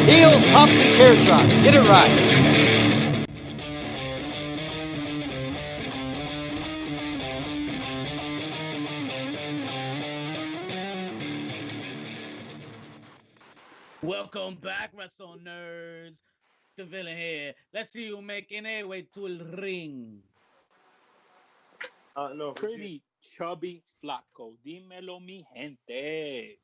Heels, pops, and chair shots. Get it right. Welcome back, Wrestle Nerds. The villain here. Let's see you making a way to the ring. No, Pretty chubby flaco. Dímelo, mi gente.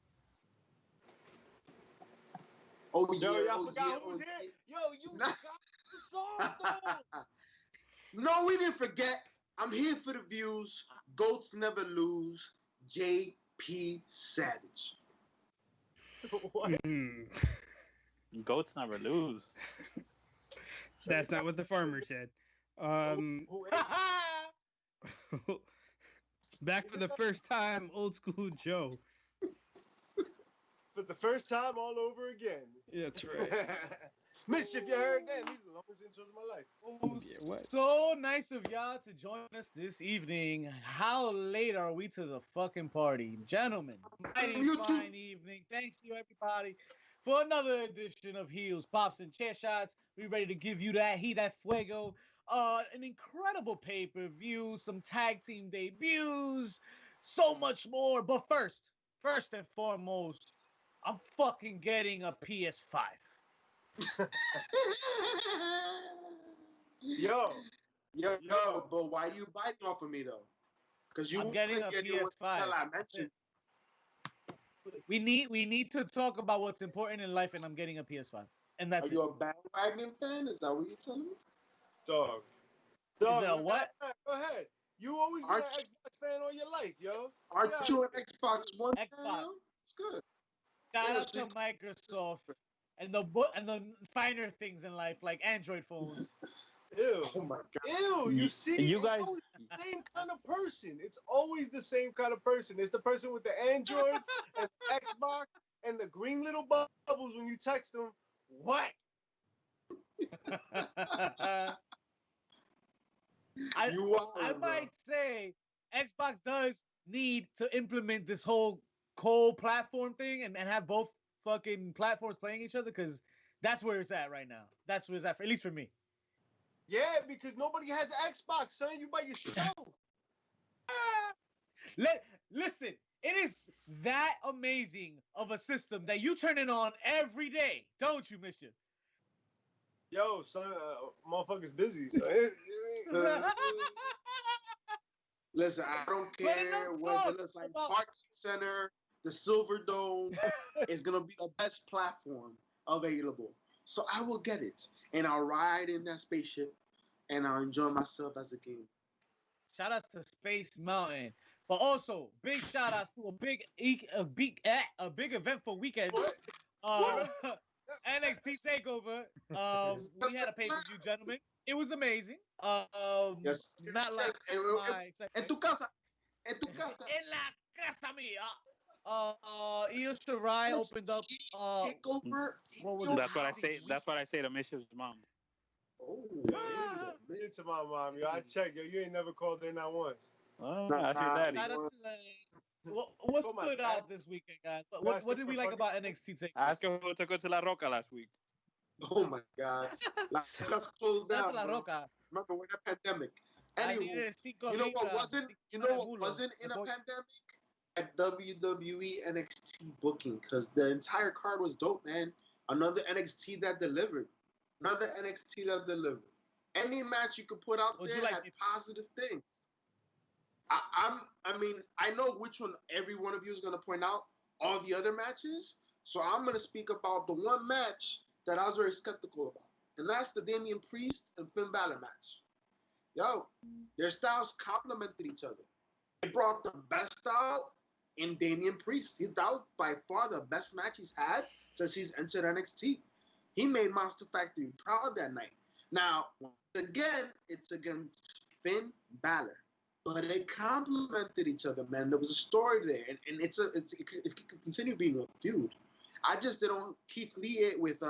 Oh, yo, y'all forgot who was here? Yo, you forgot the song, though. No, we didn't forget. I'm here for the views. Goats never lose. J.P. Savage. What? Goats never lose. That's not what the farmer said. Back for the first time, old school Joe. For the first time all over again. Yeah, that's right. Mischief, you heard that? These are the longest intros of my life. Yeah, what? So nice of y'all to join us this evening. How late are we to the fucking party? Gentlemen, mighty fine evening. Thanks to you, everybody, for another edition of Heels, Pops, and Chairshots. We ready to give you that heat, that fuego. An incredible pay-per-view, some tag team debuts, so much more. But first and foremost, I'm fucking getting a PS5. Yo, but why you biting off of me though? Because you I'm getting a PS5. We need to talk about what's important in life, and I'm getting a PS5. And that's Are you a bandwagon fan? Is that what you're telling me? Dog. Is that what? Go ahead. You always been an Xbox fan all your life, yo. Aren't you an Xbox One fan? Xbox. It's good. Shout out to Microsoft and the finer things in life, like Android phones. Ew. Oh my god. Ew, you see, you it's guys always the same kind of person. It's always the same kind of person. It's the person with the Android and the Xbox and the green little bubbles when you text them. What? I might say Xbox does need to implement this whole co-platform thing and have both fucking platforms playing each other, because that's where it's at right now. That's where it's at, at least for me. Yeah, because nobody has an Xbox, son. You by yourself. Listen, it is that amazing of a system that you turn it on every day, don't you, Mischief? Yo, son, motherfucker's busy. So Listen, I don't care whether it's like Parking Center, the Silver Dome is gonna be the best platform available. So I will get it, and I'll ride in that spaceship, and I'll enjoy myself as a gamer. Shout outs to Space Mountain, but also big shout outs to a big eventful weekend. NXT Takeover. We had a pay-per-view, gentlemen. It was amazing. Yes. Not like En tu casa. En la casa mía. Io Shirai opened up. That's what I say. That's what I say to Mischief's mom. Oh, to my mom, yo. I checked, yo. You ain't never called her not once. Oh, that's your daddy. What stood out this weekend, guys? What did we like about NXT Takeover? Ask her who took her to La Roca last week. Oh my God. La Roca's closed down. La Roca. Remember, we're in a pandemic. Anywho, you know what wasn't in a pandemic? At WWE NXT booking, because the entire card was dope, man. Another NXT that delivered. Any match you could put out there had positive things. I know which one every one of you is going to point out, all the other matches. So I'm going to speak about the one match that I was very skeptical about. And that's the Damian Priest and Finn Balor match. Yo, their styles complemented each other. They brought the best out in Damian Priest. That was by far the best match he's had since he's entered NXT. He made Monster Factory proud that night. Now, again, it's against Finn Balor. But they complemented each other, man. There was a story there, and it could continue being a feud. I just didn't Keith Lee it with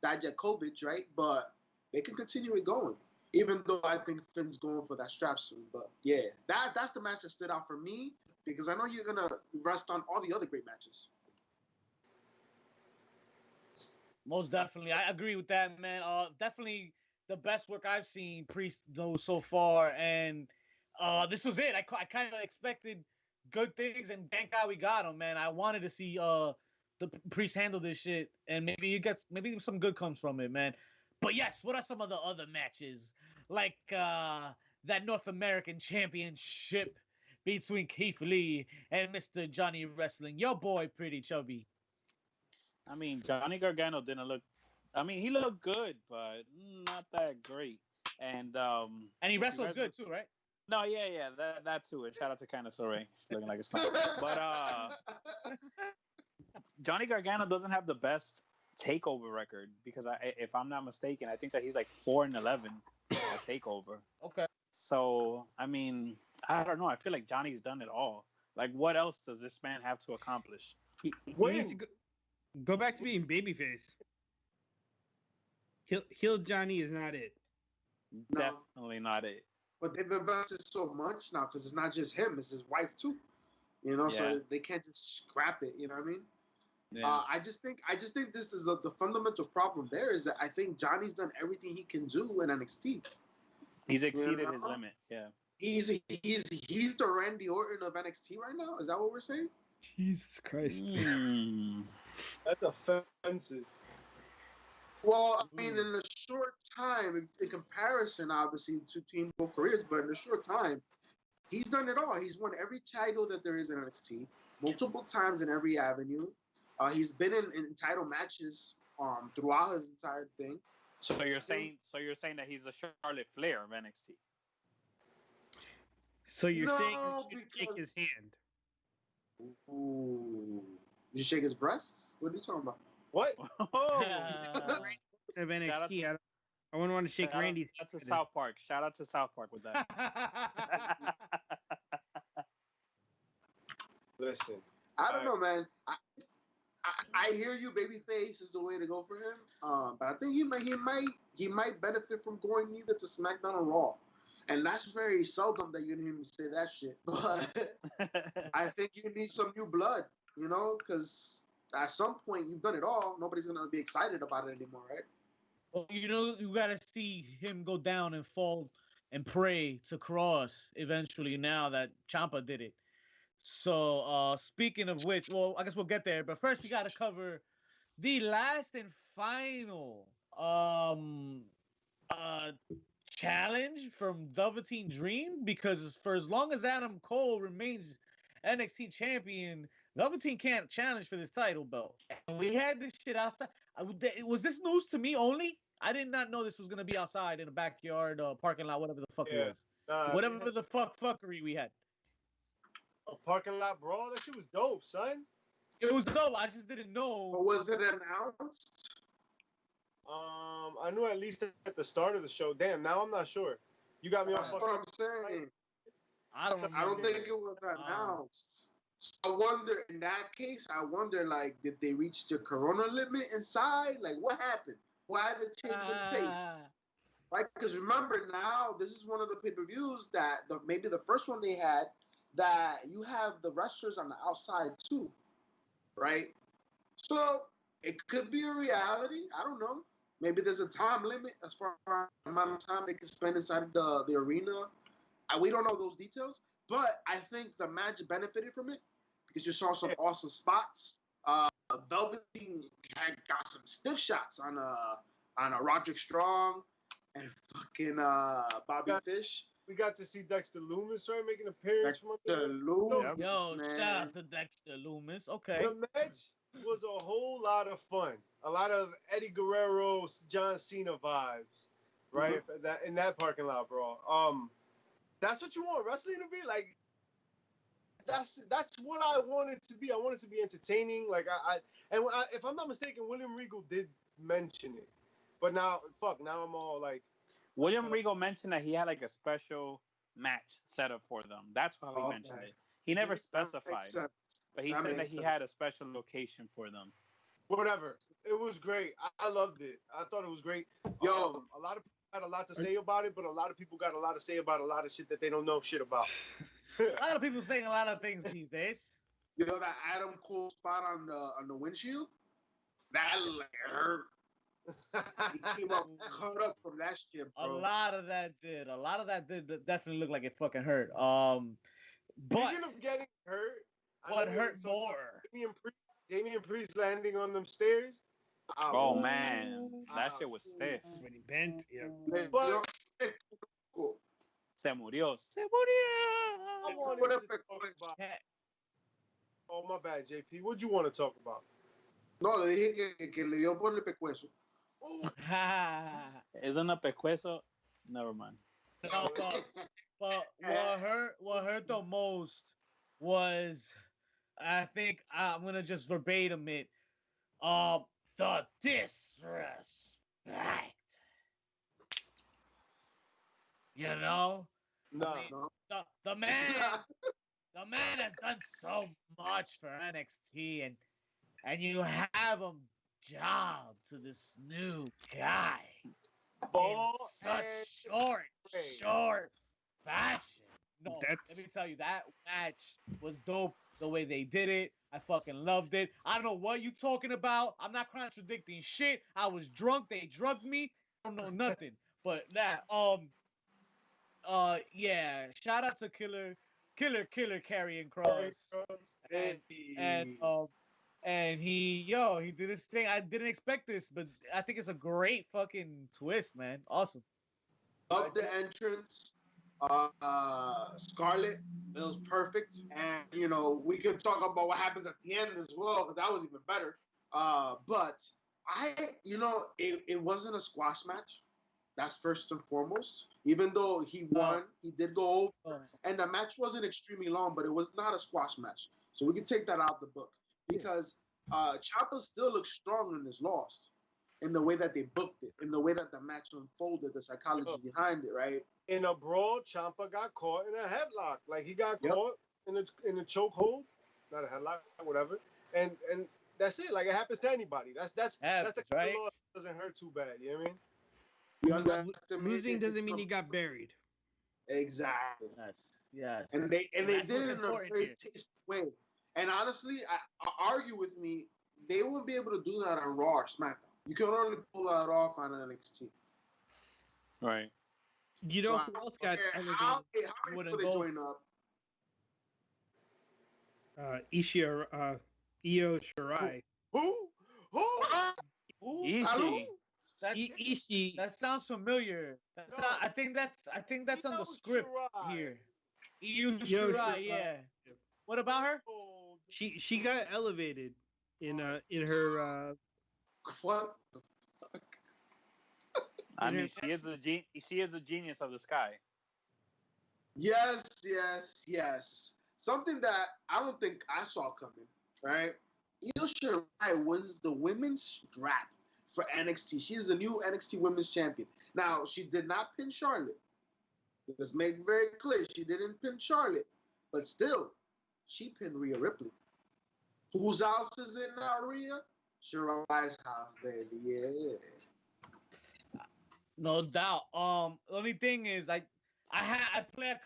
Dijakovic, right? But they can continue it going, even though I think Finn's going for that strap soon. But yeah, that's the match that stood out for me, because I know you're gonna rest on all the other great matches. Most definitely. I agree with that, man. Definitely the best work I've seen Priest do so far. And this was it. I kind of expected good things, and thank God we got him, man. I wanted to see the Priest handle this shit, and maybe some good comes from it, man. But yes, what are some of the other matches? Like that North American Championship between Keith Lee and Mr. Johnny Wrestling. Your boy, Pretty Chubby. I mean, Johnny Gargano didn't look. I mean, he looked good, but not that great. And he wrestled good too, right? No, yeah, that too. And shout out to Candice LeRae, she's looking like a sniper. But Johnny Gargano doesn't have the best takeover record because if I'm not mistaken, I think that he's like 4-11 at takeover. Okay. So I mean, I don't know. I feel like Johnny's done it all. Like, what else does this man have to accomplish? He needs to go back to being babyface. Heel Johnny is not it. No. Definitely not it. But they've invested so much now because it's not just him; it's his wife too. You know, so they can't just scrap it. You know what I mean? Yeah. I just think this is the fundamental problem. There is that I think Johnny's done everything he can do in NXT. He's exceeded his limit. Yeah. He's the Randy Orton of NXT right now. Is that what we're saying? Jesus Christ. That's offensive. Well, I mean, in a short time, in comparison, obviously, to Team both careers, but in a short time, he's done it all. He's won every title that there is in NXT, multiple times in every avenue. He's been in title matches throughout his entire thing. So you're saying that he's the Charlotte Flair of NXT. So you're saying No, you should shake his hand. Ooh. Did you shake his breasts? What are you talking about? What? Oh. Of NXT, I wouldn't want to shake Randy's. Shout out to South Park. Shout out to South Park with that. Listen. I don't know, man. I hear you. Babyface is the way to go for him. But I think he might benefit from going either to SmackDown or Raw, and that's very seldom that you hear him say that shit. But I think you need some new blood, you know, because at some point you've done it all. Nobody's gonna be excited about it anymore, right? Well, you know, you gotta see him go down and fall and pray to Kross eventually. Now that Ciampa did it. So, speaking of which, well, I guess we'll get there. But first, we got to cover the last and final challenge from Velveteen Dream. Because for as long as Adam Cole remains NXT champion, Velveteen can't challenge for this title belt. And we had this shit outside. Was this news to me only? I did not know this was going to be outside in a backyard parking lot, whatever the fuck it was. Whatever the fuckery we had. A parking lot brawl? That shit was dope, son. It was dope. I just didn't know. But was it announced? I knew at least at the start of the show. Damn, now I'm not sure. You got me on. That's what I'm saying. I don't think it was announced. I wonder, in that case, like, did they reach the corona limit inside? Like, what happened? Why did they change the pace? Right? Because remember now, this is one of the pay-per-views that maybe the first one they had, that you have the wrestlers on the outside too, right? So it could be a reality. I don't know. Maybe there's a time limit as far as the amount of time they can spend inside of the arena. We don't know those details, but I think the match benefited from it because you saw some awesome spots. Velveteen got some stiff shots on a Roderick Strong and fucking Bobby Fish. We got to see Dexter Loomis, right, making an appearance from Dexter Loomis. Yo, man. shout out to Dexter Loomis. Okay. The match was a whole lot of fun. A lot of Eddie Guerrero, John Cena vibes, right? Mm-hmm. In that parking lot brawl. That's what you want wrestling to be like. That's what I want it to be. I want it to be entertaining. Like if I'm not mistaken, William Regal did mention it, but now I'm all like. William Regal mentioned that he had like a special match set up for them. That's why he mentioned it. He never specified, but he said that he had a special location for them. Whatever. It was great. I loved it. I thought it was great. Yo, a lot of people had a lot to say about it, but a lot of people got a lot to say about a lot of shit that they don't know shit about. A lot of people saying a lot of things these days. You know that Adam Cole spot on the windshield? That hurt. He came up cut up from that shit, bro. A lot of that did definitely look like it fucking hurt. But speaking of getting hurt, what hurt more? Damian Priest landing on them stairs. Oh man, that shit was stiff. When he bent, yeah. But Se murió. I wanted to talk about. Oh my bad, JP. What you want to talk about? No, le dije que le dio por el pecueso. Isn't a pecueso? Never mind. No, but what hurt the most was, I think I'm gonna just verbatim it. The disrespect. You know? No. I mean, the man has done so much for NXT, and you have him job to this new guy in such short fashion. No, let me tell you, that match was dope. The way they did it, I fucking loved it. I don't know what you talking about. I'm not contradicting shit. I was drunk. They drugged me. I don't know nothing. But that, yeah. Shout out to Killer carrying Kross. And he did his thing. I didn't expect this, but I think it's a great fucking twist, man. Awesome. Love the entrance. Scarlett, it was perfect. And, you know, we could talk about what happens at the end as well, but that was even better. But it wasn't a squash match. That's first and foremost. Even though he won, he did go over. And the match wasn't extremely long, but it was not a squash match. So we can take that out of the book. Because Ciampa still looks strong in his loss. In the way that they booked it. In the way that the match unfolded. The psychology behind it, right? In a brawl, Ciampa got caught in a headlock. Like, he got caught in a chokehold. Not a headlock, whatever. And that's it. Like, it happens to anybody. That's the kind of loss that doesn't hurt too bad. You know what I mean? Losing doesn't mean he got buried. Exactly. Yes. And they did it in a very tasteful way. And honestly, I argue with me, they wouldn't be able to do that on Raw or SmackDown. You can only pull that off on NXT. Right. You know who else got elevated? How many people they join up? Io Shirai. Who? Ishii. Ishii. That sounds familiar. I think that's on the script here. Io Shirai, yeah. What about her? She got elevated in her. What? I mean, she is a genius of the sky. Yes. Something that I don't think I saw coming. Right? Io Shirai wins the women's strap for NXT. She is the new NXT Women's Champion. Now, she did not pin Charlotte. Let's make it very clear. She didn't pin Charlotte. But still, she pinned Rhea Ripley. Whose house is it now, Rhea? Shirai's house, baby. Yeah. No doubt. The only thing is, I play a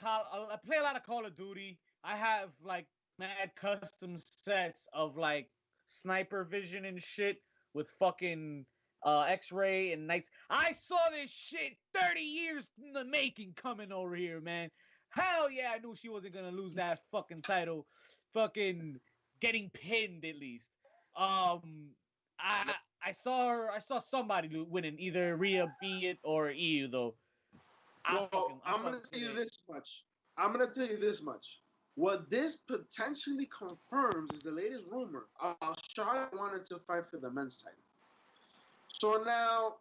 lot of Call of Duty. I have like mad custom sets of like sniper vision and shit with fucking X-ray and nights. I saw this shit 30 years in the making coming over here, man. Hell yeah, I knew she wasn't gonna lose that fucking title. Fucking getting pinned at least. I saw somebody winning, either Rhea, be it, or EU though. I'm gonna tell you this much. What this potentially confirms is the latest rumor. Charlotte wanted to fight for the men's title. So now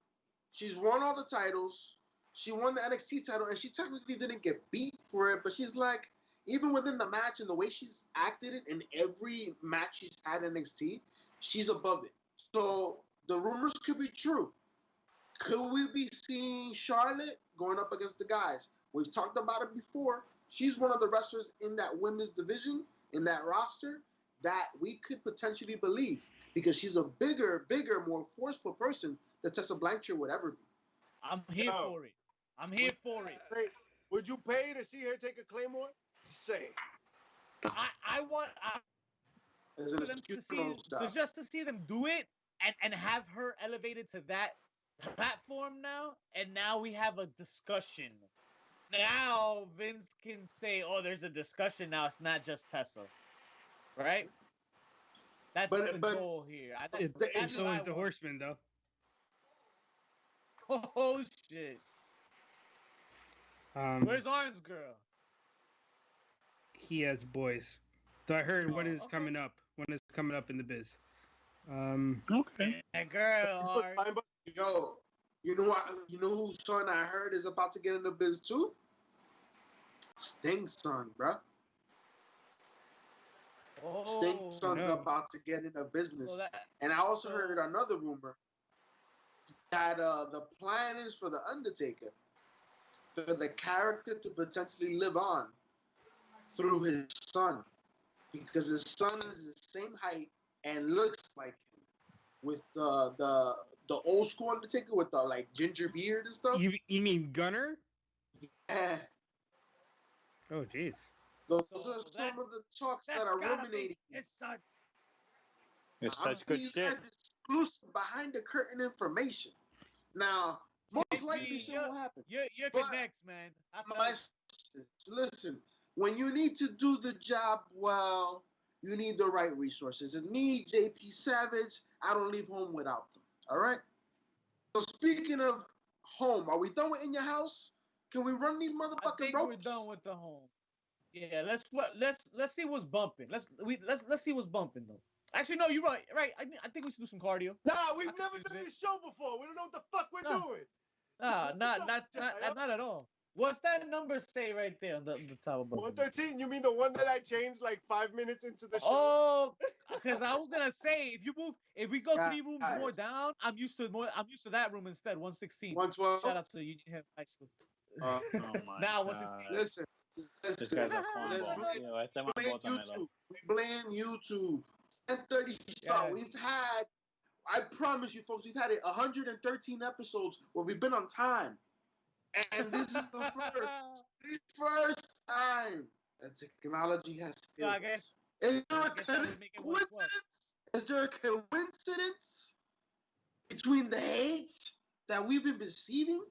she's won all the titles. She won the NXT title, and she technically didn't get beat for it. But she's like, even within the match and the way she's acted it in every match she's had in NXT, she's above it. So the rumors could be true. Could we be seeing Charlotte going up against the guys? We've talked about it before. She's one of the wrestlers in that women's division, in that roster, that we could potentially believe, because she's a bigger, more forceful person that Tessa Blanchard would ever be. I'm here for it. Would you pay to see her take a Claymore? Say. I want to see them do it and have her elevated to that platform now, and now we have a discussion. Now Vince can say, "Oh, there's a discussion now. It's not just Tessa, right?" That's the goal here. It's always the Horseman, though. Oh shit! Where's Orange Girl? He has boys. So I heard one is coming up. One is coming up in the biz. Okay. That girl. Yo, you know what? You know whose son I heard is about to get in the biz too? Sting's son, bro. Sting's son's about to get in the business. And I also heard another rumor that the plan is for the Undertaker for the character to potentially live on through his son, because his son is the same height and looks like him, with the old school Undertaker with the like ginger beard and stuff. You mean Gunner? Yeah. Oh jeez. Those are some of the talks that are ruminating. It's such good shit. Exclusive behind the curtain information. Now, most likely shit will happen. You're next, man. Listen, when you need to do the job well, you need the right resources. And me, JP Savage, I don't leave home without them. All right? So speaking of home, are we done with In Your House? Can we run these motherfucking ropes? We're done with the home. Yeah, let's see what's bumping. Let's see what's bumping though. Actually, no, you're right. Right, I think we should do some cardio. Nah, we've never done this show before. We don't know what the fuck we're doing. Nah, not at all. What's that number say right there on the top of 113? You mean the one that I changed like 5 minutes into the show? Oh, because I was gonna say if we go 3 rooms more down, I'm used to that room instead. 116. 112. Shout out to Union High School. Oh my now 116. Listen. We blame YouTube. 10:30 start. We've had, I promise you folks, we've had 113 episodes where we've been on time. And this is the first time that technology has failed us. Is there a coincidence? Is there a coincidence between the hate that we've been receiving?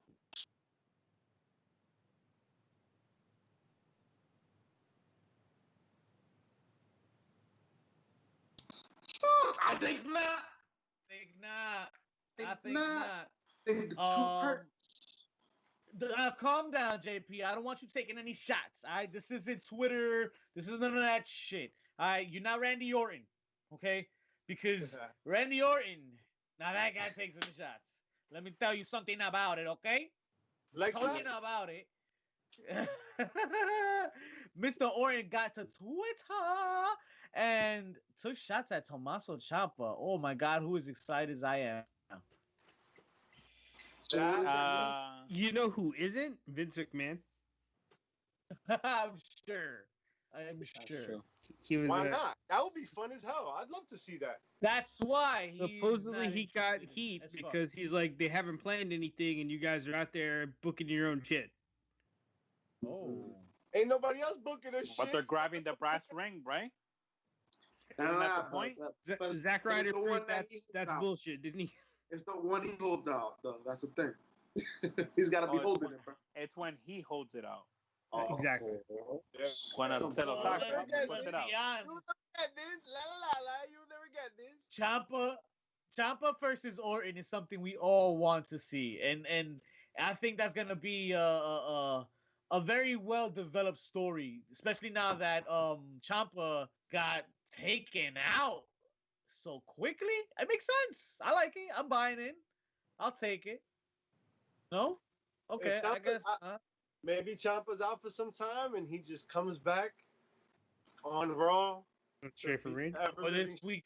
I think not. I think not. Calm down, JP. I don't want you taking any shots. This isn't Twitter. This is none of that shit. You're not Randy Orton, okay? Because Randy Orton, now that guy takes some shots. Let me tell you something about it, okay? Talking about it. Mr. Orton got to Twitter and took shots at Tommaso Ciampa. Oh my God, who is excited as I am? You know who isn't? Vince McMahon. I'm sure. He was. Why not? That would be fun as hell. I'd love to see that. That's why. Supposedly he got heat because he's like, they haven't planned anything and you guys are out there booking your own shit. Oh. Ain't nobody else booking this shit. But they're grabbing the brass ring, right? Isn't that the point? Zack Ryder proved that's bullshit, didn't he? It's the one he holds out, though. That's the thing. He's got to be holding it, bro. It's when he holds it out. Exactly. When se lo saca, puts it out. You never get this. You never get this. Ciampa versus Orton is something we all want to see, and I think that's gonna be a very well developed story, especially now that Ciampa got taken out so quickly. It makes sense. I like it. I'm buying in. I'll take it. No? Okay, I guess. Maybe Ciampa's out for some time and he just comes back on Raw. Straight from ring. Or this week.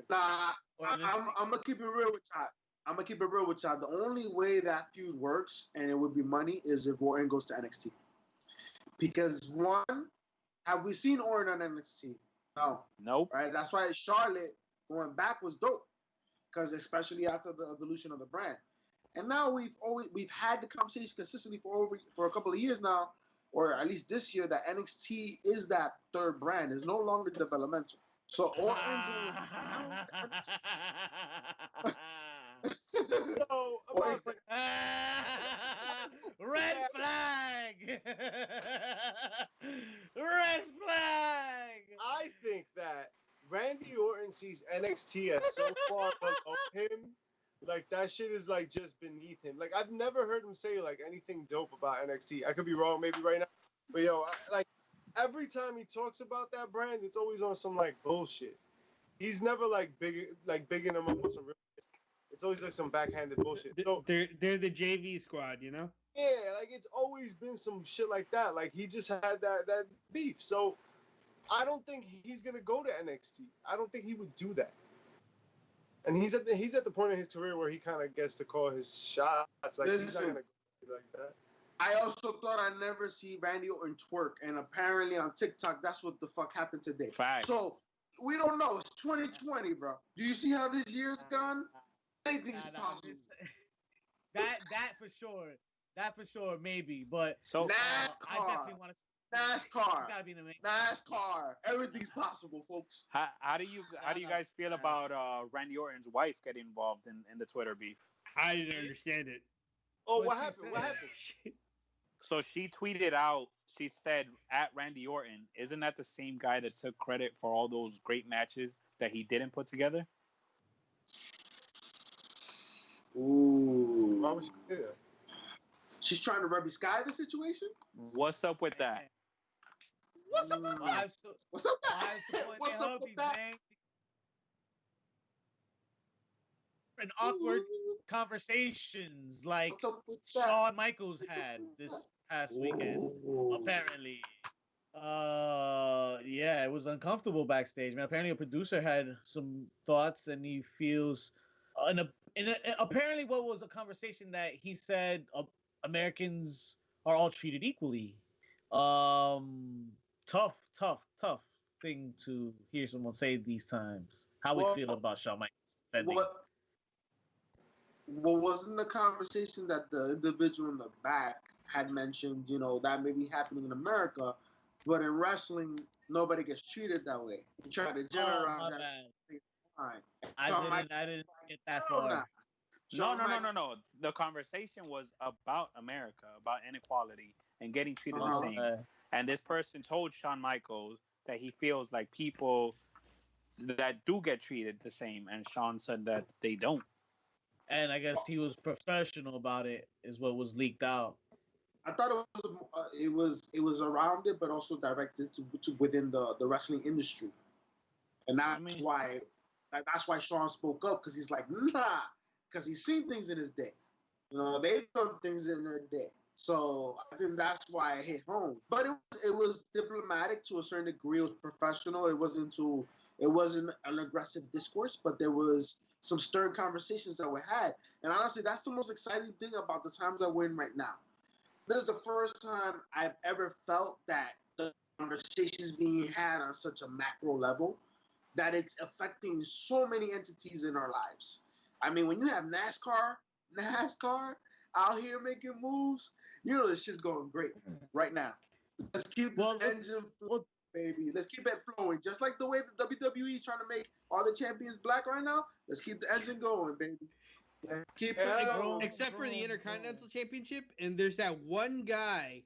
Nah, I'm gonna keep it real with y'all. The only way that feud works and it would be money is if Orton goes to NXT. Because one, have we seen Orton on NXT? No. Nope. Right? That's why Charlotte going back was dope. Because especially after the evolution of the brand. And now we've had the conversation consistently for a couple of years now, or at least this year, that NXT is that third brand. It's no longer developmental. So Orton going So, red flag! Red flag! I think that Randy Orton sees NXT as so far below him. Like, that shit is, like, just beneath him. Like, I've never heard him say, like, anything dope about NXT. I could be wrong maybe right now. But, yo, every time he talks about that brand, it's always on some, like, bullshit. He's never, like, bigging them up on some real shit. It's always, like, some backhanded bullshit. So, they're the JV squad, you know? yeah, like, it's always been some shit like that. Like, he just had that beef. So, I don't think he's going to go to NXT. I don't think he would do that. And he's at the point in his career where he kind of gets to call his shots. Like, he's not gonna go like that. I also thought I'd never see Randy Orton twerk, and apparently on TikTok, that's what the fuck happened today. Fact. So we don't know. It's 2020, bro. Do you see how this year's gone? Anything's possible. That for sure. That for sure, maybe. But so NASCAR. I definitely want to. NASCAR. It's gotta be the NASCAR. Everything's possible, folks. How do you guys feel about Randy Orton's wife getting involved in the Twitter beef? I didn't understand it. Oh, what happened? What happened? So she tweeted out, she said, at Randy Orton, isn't that the same guy that took credit for all those great matches that he didn't put together? Ooh. Why would she do that? She's trying to Rebby Sky the situation? What's up with that? What's up with that? What's up with that? And awkward conversations like Shawn Michaels had this past weekend. Apparently, yeah, it was uncomfortable backstage. Man, apparently a producer had some thoughts, and he feels, apparently, what was a conversation that he said Americans are all treated equally. Tough thing to hear someone say these times. How we feel about Shawn Michaels. What wasn't the conversation that the individual in the back had mentioned, you know, that may be happening in America, but in wrestling, nobody gets treated that way. You try to generalize that. I didn't get that far. No. The conversation was about America, about inequality and getting treated the same. And this person told Shawn Michaels that he feels like people that do get treated the same, and Shawn said that they don't. And I guess he was professional about it, is what was leaked out. I thought it was around it, but also directed to within the wrestling industry, and that's why Shawn spoke up, because he's like, nah, because he's seen things in his day. You know, they've done things in their day. So I think that's why it hit home. But it was diplomatic to a certain degree. It was professional. It wasn't an aggressive discourse, but there was some stern conversations that were had. And honestly, that's the most exciting thing about the times that we're in right now. This is the first time I've ever felt that the conversations being had on such a macro level, that it's affecting so many entities in our lives. I mean, when you have NASCAR out here making moves, you know this shit's going great right now. Let's keep this engine flowing, baby. Let's keep it flowing. Just like the way the WWE is trying to make all the champions black right now, let's keep the engine going, baby. Keep it going. Except for the Intercontinental Championship, and there's that one guy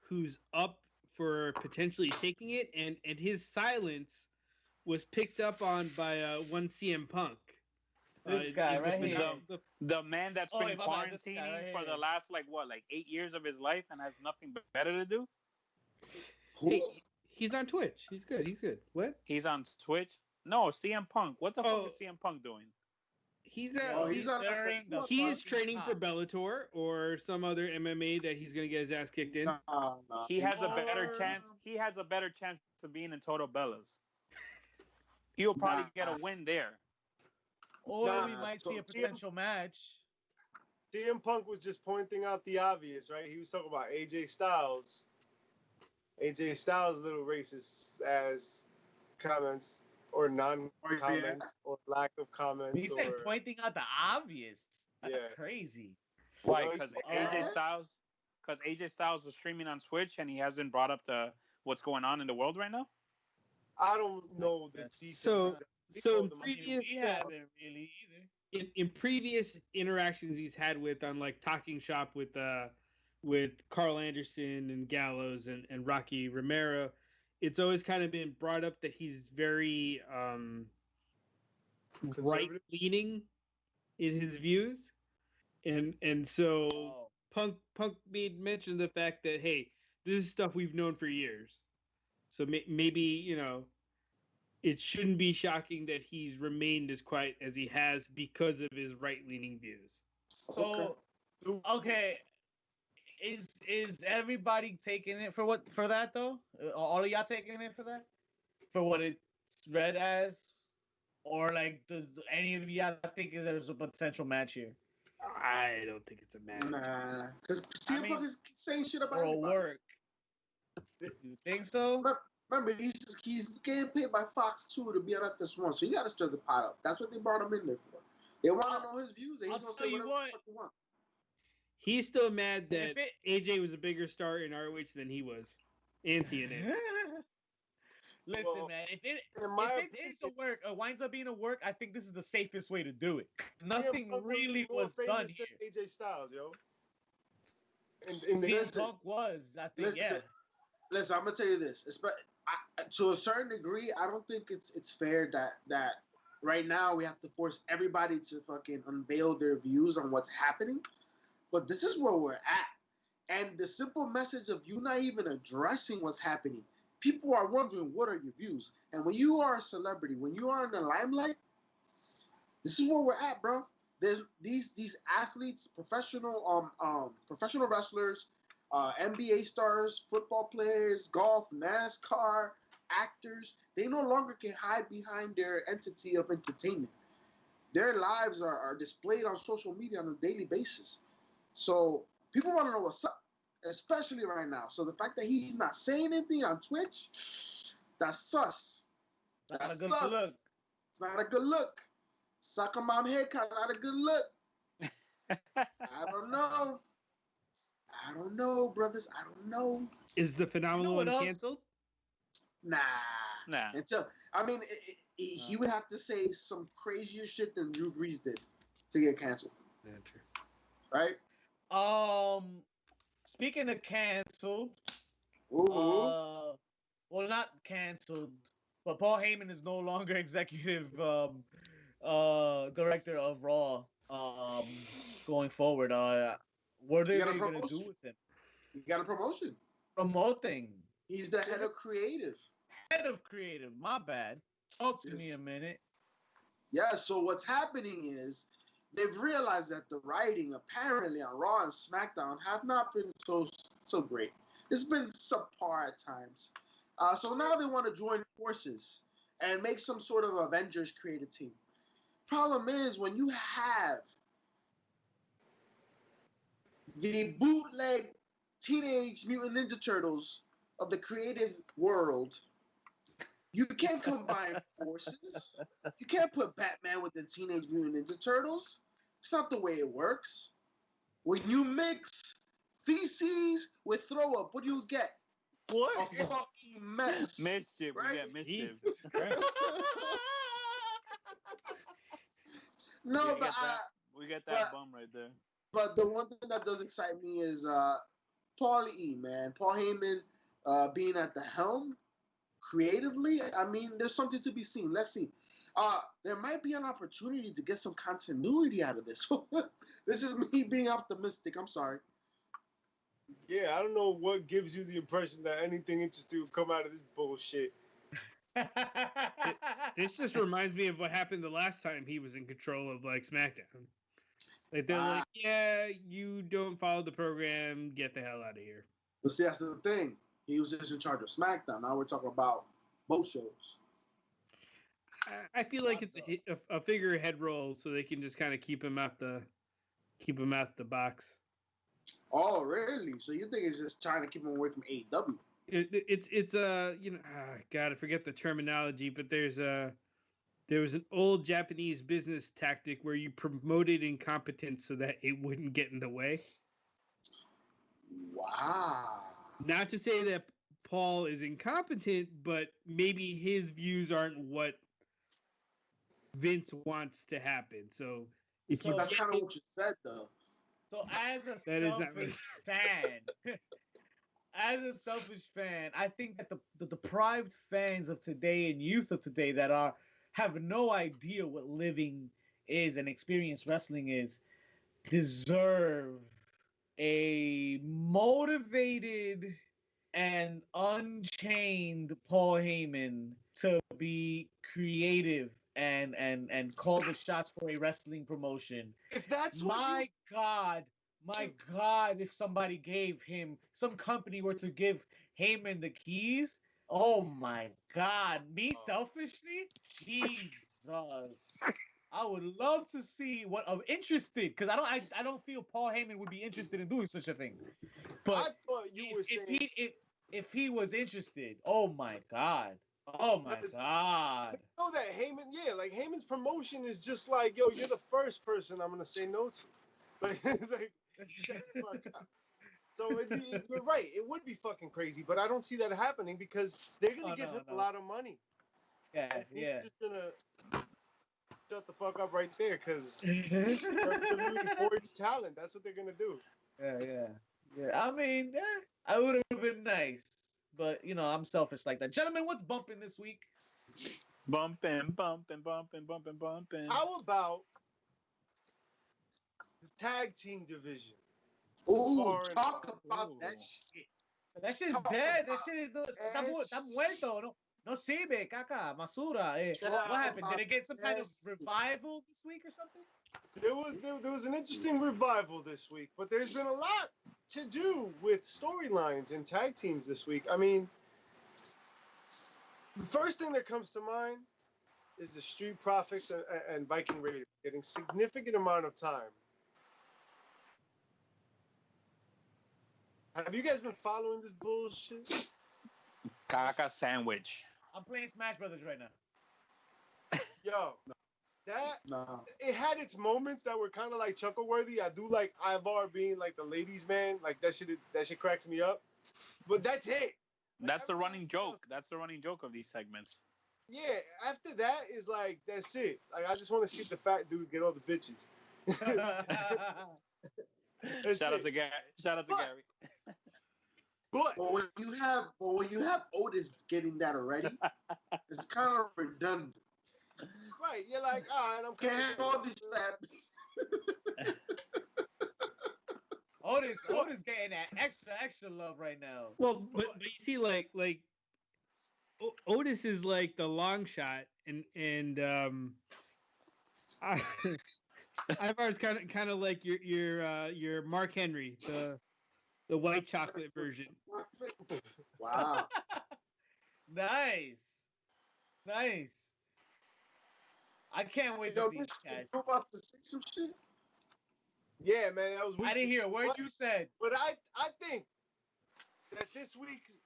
who's up for potentially taking it, and his silence was picked up on by one CM Punk. This guy right here. The man that's been quarantining for the last, 8 years of his life and has nothing better to do? Hey, he's on Twitch. He's good. What? He's on Twitch? No, CM Punk. What the fuck is CM Punk doing? He's training for Bellator or some other MMA that he's gonna get his ass kicked in. He has a better chance. He has a better chance of being in Total Bellas. He'll probably get a win there. Or we might see a potential match. CM Punk was just pointing out the obvious, right? He was talking about AJ Styles. AJ Styles' little racist as comments or non-comments or lack of comments. He said pointing out the obvious. That's crazy. Why? Because AJ Styles is streaming on Twitch and he hasn't brought up what's going on in the world right now? I don't know the details. So in previous, we haven't really either. in previous interactions he's had with on like Talking Shop with Carl Anderson and Gallows and Rocky Romero, it's always kind of been brought up that he's very right leaning in his views, and so Punk made mention of the fact that, hey, this is stuff we've known for years, so maybe, you know, it shouldn't be shocking that he's remained as quiet as he has because of his right-leaning views. So, okay, is everybody taking it for that though? All of y'all taking it for that? For what it's read as? Or like, does any of y'all think there's a potential match here? I don't think it's a match. Nah, because CM Punk is saying shit about it. Work. You think so? Remember, he's getting paid by Fox 2 to be on FS1, so you got to stir the pot up. That's what they brought him in there for. They want to know his views, and he's going to say whatever the fuck he wants. He's still mad that AJ was a bigger star in ROH than he was. And TNA. Listen, man, if it is a work, winds up being a work, I think this is the safest way to do it. Nothing really was done here. AJ Styles, yo. CM Punk was, I think, Listen, I'm gonna tell you this. To a certain degree, I don't think it's fair that right now we have to force everybody to fucking unveil their views on what's happening. But this is where we're at, and the simple message of you not even addressing what's happening. People are wondering, what are your views? And when you are a celebrity, when you are in the limelight, this is where we're at, bro. There's these athletes, professional wrestlers, NBA stars, football players, golf, NASCAR, actors. They no longer can hide behind their entity of entertainment. Their lives are displayed on social media on a daily basis. So people want to know what's up, especially right now. So the fact that he's not saying anything on Twitch, that's sus. That's sus. Look. It's not a good look. Suck a mom haircut, not a good look. I don't know. I don't know, brothers. I don't know. Is the phenomenal one canceled? Nah. He would have to say some crazier shit than Drew Brees did to get canceled. Yeah, true. Right? Speaking of canceled, well, not canceled, but Paul Heyman is no longer executive director of Raw going forward. What are they going to do with him? He got a promotion. Promoting. He's the head of creative. Head of creative. My bad. Talk to me a minute. Yeah, so what's happening is they've realized that the writing apparently on Raw and SmackDown have not been so great. It's been subpar at times. So now they want to join forces and make some sort of Avengers creative team. Problem is, when you have the bootleg Teenage Mutant Ninja Turtles of the creative world, you can't combine forces. You can't put Batman with the Teenage Mutant Ninja Turtles. It's not the way it works. When you mix feces with throw up, what do you get? What? A fucking mess. Mischief. Right? We get mischief. No, we get that bum right there. But the one thing that does excite me is Paul E, man. Paul Heyman being at the helm creatively. I mean, there's something to be seen. Let's see. There might be an opportunity to get some continuity out of this. This is me being optimistic. I'm sorry. Yeah, I don't know what gives you the impression that anything interesting will come out of this bullshit. This just reminds me of what happened the last time he was in control of like SmackDown. Like they're like, yeah, you don't follow the program, get the hell out of here. But see, that's the thing. He was just in charge of SmackDown. Now we're talking about both shows. I feel like it's a figurehead role, so they can just kind of keep him out the box. Oh, really? So you think it's just trying to keep him away from AEW? It's God, I forget the terminology, but there was an old Japanese business tactic where you promoted incompetence so that it wouldn't get in the way. Wow. Not to say that Paul is incompetent, but maybe his views aren't what Vince wants to happen. So So That's kind of what you said, though. So as a That is not selfish fan, I think that the deprived fans of today and youth of today that have no idea what living is and experience wrestling is deserve a motivated and unchained Paul Heyman to be creative and call the shots for a wrestling promotion. If that's my God, if somebody gave him, some company were to give Heyman the keys, oh my God, me selfishly, Jesus, I would love to see what I'm interested, because I don't feel Paul Heyman would be interested in doing such a thing. But I thought you were saying if he was interested, oh my God. Oh my God. You know that Heyman, like Heyman's promotion is just like, yo, you're the first person I'm gonna say no to. Like, it's like shut the fuck up. So you're right, it would be fucking crazy, but I don't see that happening because they're gonna give him a lot of money. Yeah, He's yeah. just gonna shut the fuck up right there because WWE hoards talent. That's what they're gonna do. Yeah. I mean, I would have been nice. But, I'm selfish like that. Gentlemen, what's bumping this week? Bumping. How about the tag team division? Ooh, talk about that shit. That shit's dead. That shit is está muerto. No sirve, caca, basura. What happened? Did it get some kind of revival this week or something? There was an interesting revival this week, but there's been a lot to do with storylines and tag teams this week. I mean, the first thing that comes to mind is the Street Profits and Viking Raiders getting significant amount of time. Have you guys been following this bullshit? Caca sandwich. I'm playing Smash Brothers right now. Yo, it had its moments that were kind of like chuckle worthy. I do like Ivar being like the ladies' man, like that shit cracks me up. But that's it. That's a running joke. That's the running joke of these segments. Yeah, after that is like that's it. Like I just want to see the fat dude get all the bitches. Shout out to Gary. But when you have Otis getting that already, it's kind of redundant. Right, you're like, all right, I'm can't have all this fat. Otis getting that extra love right now. Well, but you see, like Otis is like the long shot, and Ivar's kind of like your Mark Henry, the white chocolate version. Wow. Nice. I can't wait to see Cash. You about to say some shit? Yeah, man, that was. I didn't hear a word you said. But I think that this week's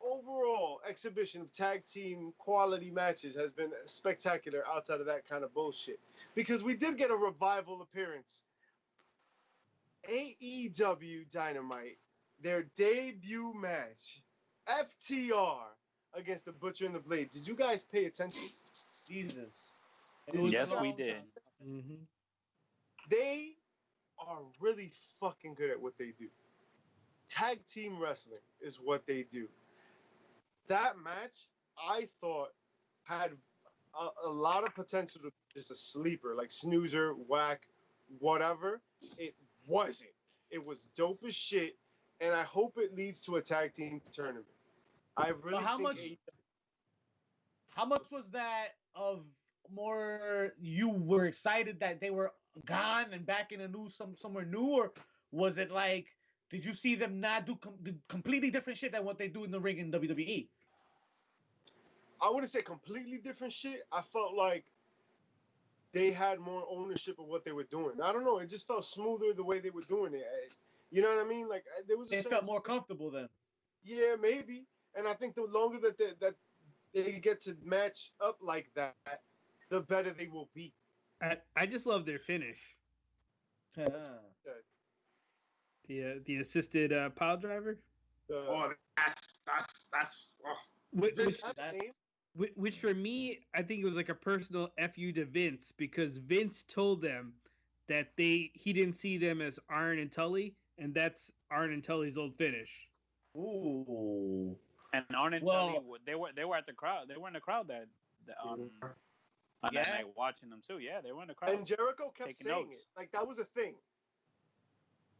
overall exhibition of tag team quality matches has been spectacular outside of that kind of bullshit. Because we did get a revival appearance. AEW Dynamite, their debut match, FTR against the Butcher and the Blade. Did you guys pay attention? Jesus. Yes, we did. Mm-hmm. They are really fucking good at what they do. Tag team wrestling is what they do. That match, I thought, had a lot of potential to be just a sleeper, like snoozer, whack, whatever. It wasn't. It was dope as shit, and I hope it leads to a tag team tournament. I really how think. Much was that of more? You were excited that they were gone and back in a somewhere new, or was it like? Did you see them not do completely different shit than what they do in the ring in WWE? I wouldn't say completely different shit. I felt like they had more ownership of what they were doing. I don't know. It just felt smoother the way they were doing it. You know what I mean? Like there was. It felt more comfortable then. Yeah, maybe. And I think the longer that they get to match up like that, the better they will be. I just love their finish. The assisted pile driver. That's which for me, I think it was like a personal FU to Vince, because Vince told them that he didn't see them as Arn and Tully, and that's Arn and Tully's old finish. Ooh. And Arn and Tully, they were at the crowd. They were in the crowd that on that night watching them too. Yeah, they were in the crowd. And Jericho kept saying it like that was a thing.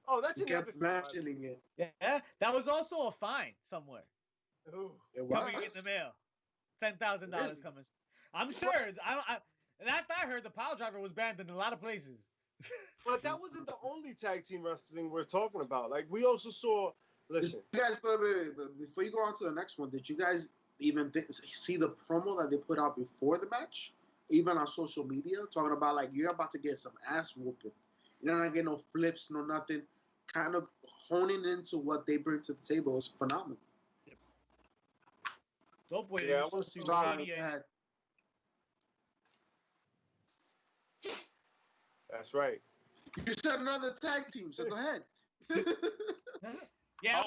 Oh, that's He another kept thing. mentioning it. Yeah, that was also a fine somewhere. Ooh. It was. Coming in the mail. $10,000 coming. I'm sure. Last I heard, the pile driver was banned in a lot of places. But that wasn't the only tag team wrestling we're talking about. Like, we also saw. Listen, you guys, before you go on to the next one, did you guys even see the promo that they put out before the match? Even on social media, talking about like you're about to get some ass whooping. You're not gonna get no flips, no nothing. Kind of honing into what they bring to the table is phenomenal. Dope way. Yeah, I want to see that. That's right. You said another tag team, so go ahead. Yeah.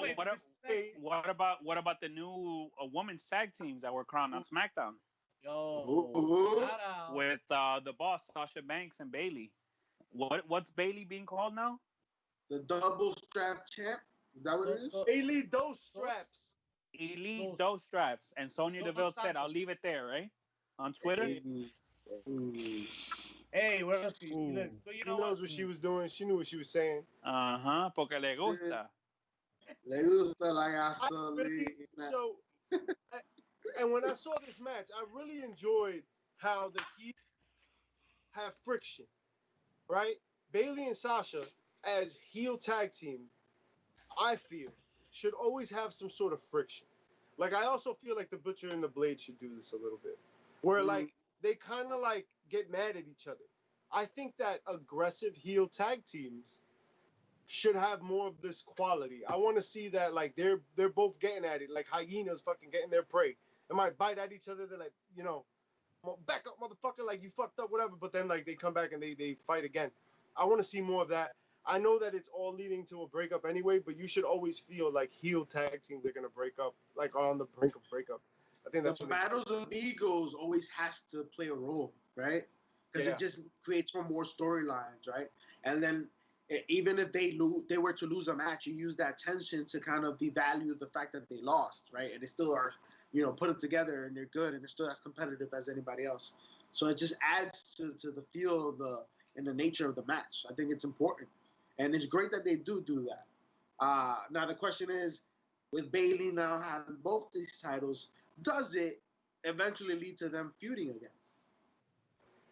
What about the new women's tag teams that were crowned on SmackDown? Yo, with the boss Sasha Banks and Bayley. What's Bayley being called now? The double strap champ. Is that what it is? Elite Dose Straps. Elite Dose Straps. And Sonya Deville said, "I'll leave it there," right? On Twitter. Hey, where else? You knows what she was doing. She knew what she was saying. Porque le gusta. Le gusta la gasolina. So, and when I saw this match, I really enjoyed how the heat have friction, right? Bayley and Sasha, as heel tag team, I feel, should always have some sort of friction. Like, I also feel like the Butcher and the Blade should do this a little bit. Where, like, they kind of, like, get mad at each other. I think that aggressive heel tag teams should have more of this quality. I want to see that, like, they're both getting at it. Like, hyenas fucking getting their prey. They might bite at each other. They're like, back up, motherfucker. Like, you fucked up, whatever. But then, like, they come back and they fight again. I want to see more of that. I know that it's all leading to a breakup anyway, but you should always feel like heel tag teams are going to break up, like on the brink of breakup. I think that's the battles of egos always has to play a role, right? Because it just creates for more storylines, right? And then even if they were to lose a match, you use that tension to kind of devalue the fact that they lost, right? And they still are, put it together and they're good and they're still as competitive as anybody else. So it just adds to the feel of and the nature of the match. I think it's important. And it's great that they do that. Now the question is, with Bayley now having both these titles, does it eventually lead to them feuding again?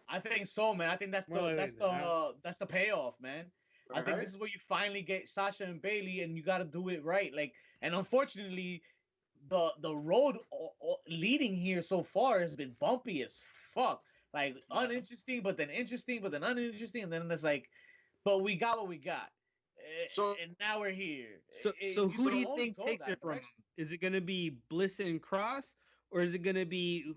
I think so, man. I think that's the payoff, man. I think this is where you finally get Sasha and Bayley, and you got to do it right. Like, and unfortunately, the road leading here so far has been bumpy as fuck. Like, uninteresting, but then interesting, but then uninteresting, and then it's like, but we got what we got. So and now we're here. So who do you think takes it from them? Is it going to be Bliss and Kross, or is it going to be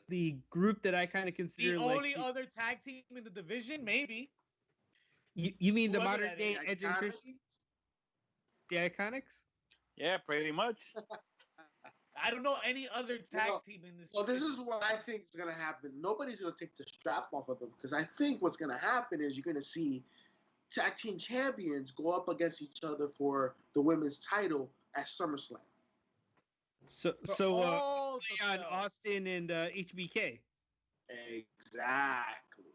the group that I kind of consider the only other tag team in the division? Maybe. You mean the modern day Edge and Christian? The Iconics? Yeah, pretty much. I don't know any other tag team in this. Well, this is what I think is going to happen. Nobody's going to take the strap off of them, because I think what's going to happen is you're going to see tag team champions go up against each other for the women's title at SummerSlam. So on Austin and HBK. Exactly.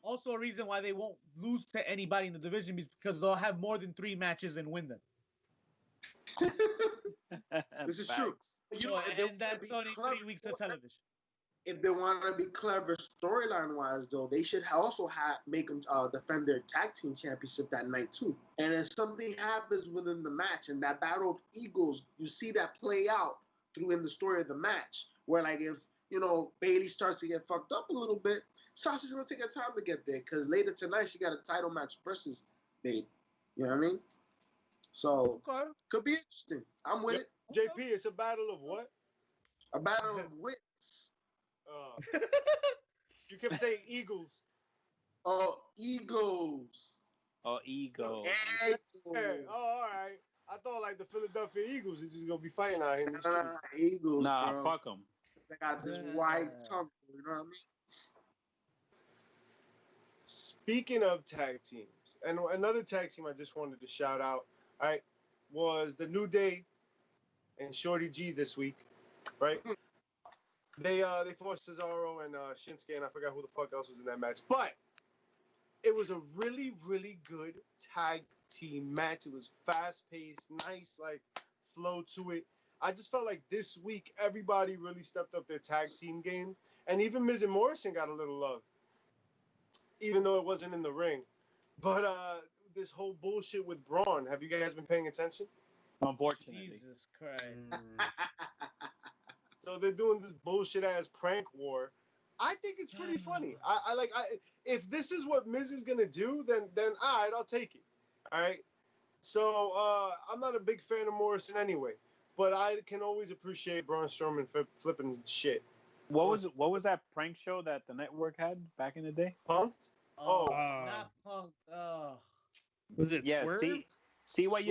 Also a reason why they won't lose to anybody in the division is because they'll have more than 3 matches and win them. This is true. And that's only 3 weeks of television. If they want to be clever storyline-wise, though, they should also make them defend their tag team championship that night, too. And if something happens within the match, and that battle of egos, you see that play out in the story of the match, where, like, if, Bayley starts to get fucked up a little bit, Sasha's going to take her time to get there, because later tonight, she got a title match versus Bayley. You know what I mean? So, could be interesting. I'm with it. JP, it's a battle of what? A battle of wits. You kept saying Eagles. Oh, egos. Oh, ego. Hey, all right. I thought like the Philadelphia Eagles is just gonna be fighting out here in the streets. Eagles. Nah, bro. fuck them. They got this white tongue. You know what I mean? Speaking of tag teams, and another tag team I just wanted to shout out, all right, was the New Day and Shorty G this week, right? They fought Cesaro and Shinsuke, and I forgot who the fuck else was in that match. But it was a really, really good tag team match. It was fast-paced, nice, like, flow to it. I just felt like this week, everybody really stepped up their tag team game. And even Miz and Morrison got a little love, even though it wasn't in the ring. But this whole bullshit with Braun, have you guys been paying attention? Unfortunately. Jesus Christ. So they're doing this bullshit ass prank war. I think it's pretty funny. If this is what Miz is gonna do, then all right, I'll take it. All right. So I'm not a big fan of Morrison anyway, but I can always appreciate Braun Strowman flipping shit. What was that prank show that the network had back in the day? Punked? Oh, not Punk. Oh. Was it Swerve? See what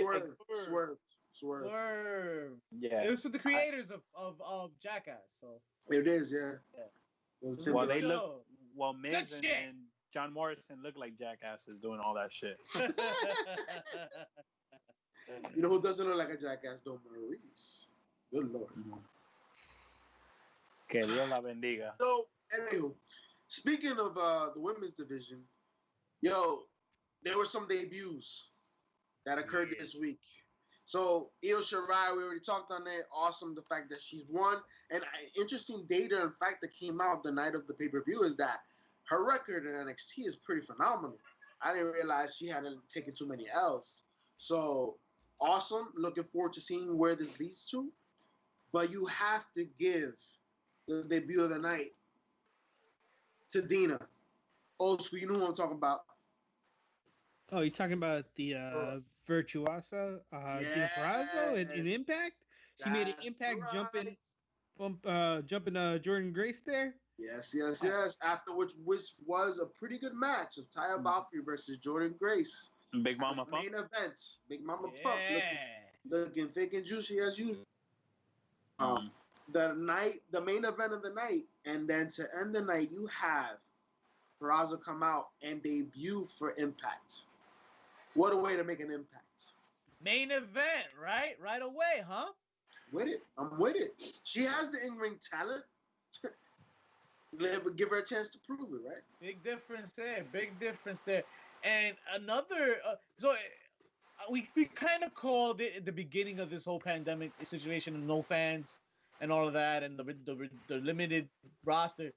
Swerve. Yeah. It was with the creators of Jackass. So It is, yeah. Well, they look. Well, Miz and John Morrison look like jackasses doing all that shit. You know who doesn't look like a jackass though? Maurice. Good lord. Que Dios la bendiga. So, anywho, speaking of the women's division, there were some debuts that occurred this week. So, Io Shirai, we already talked on it. Awesome, the fact that she's won. And interesting data, in fact, that came out the night of the pay-per-view is that her record in NXT is pretty phenomenal. I didn't realize she hadn't taken too many L's. So, awesome. Looking forward to seeing where this leads to. But you have to give the debut of the night to Dina. Old school, you know who I'm talking about. Oh, you're talking about the Virtuosa, Dina Purrazzo in Impact? She made an Impact jumping Jordan Grace there? Yes. After which was a pretty good match of Taya Valkyrie versus Jordan Grace. Big Mama Pump. Main event. Big Mama Pump looking thick and juicy as usual. The main event of the night, and then to end the night, you have Purrazzo come out and debut for Impact. What a way to make an impact. Main event, right? Right away, huh? I'm with it. She has the in-ring talent. Give her a chance to prove it, right? Big difference there. And another, we kind of called it at the beginning of this whole pandemic situation of no fans and all of that, and the limited roster.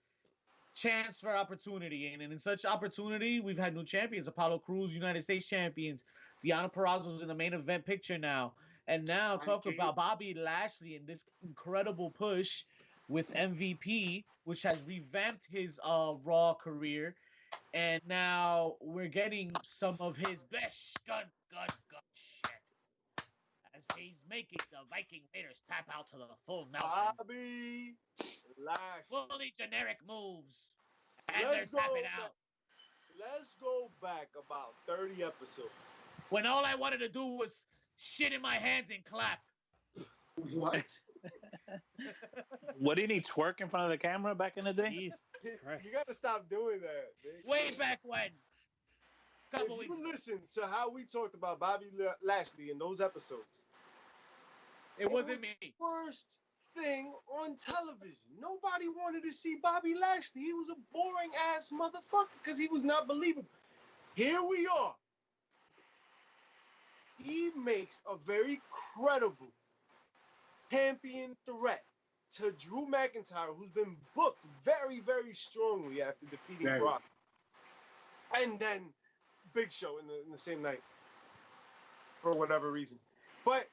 Chance for opportunity, and in such opportunity, we've had new champions. Apollo Crews, United States champions. Deonna Purrazzo's in the main event picture now. And now talk about Bobby Lashley and this incredible push with MVP, which has revamped his Raw career. And now we're getting some of his best gun shit. As he's making the Viking Raiders tap out to the full Nelson. Bobby Lashley. Fully generic moves. And they're tapping out. Let's go back about 30 episodes. When all I wanted to do was shit in my hands and clap. What? What, didn't he twerk in front of the camera back in the day? You gotta stop doing that, man. Way back when. If you listen to how we talked about Bobby Lashley in those episodes, it wasn't me. Worst thing on television. Nobody wanted to see Bobby Lashley. He was a boring ass motherfucker because he was not believable. Here we are. He makes a very credible champion threat to Drew McIntyre, who's been booked very, very strongly after defeating Brock. And then Big Show in the same night for whatever reason. But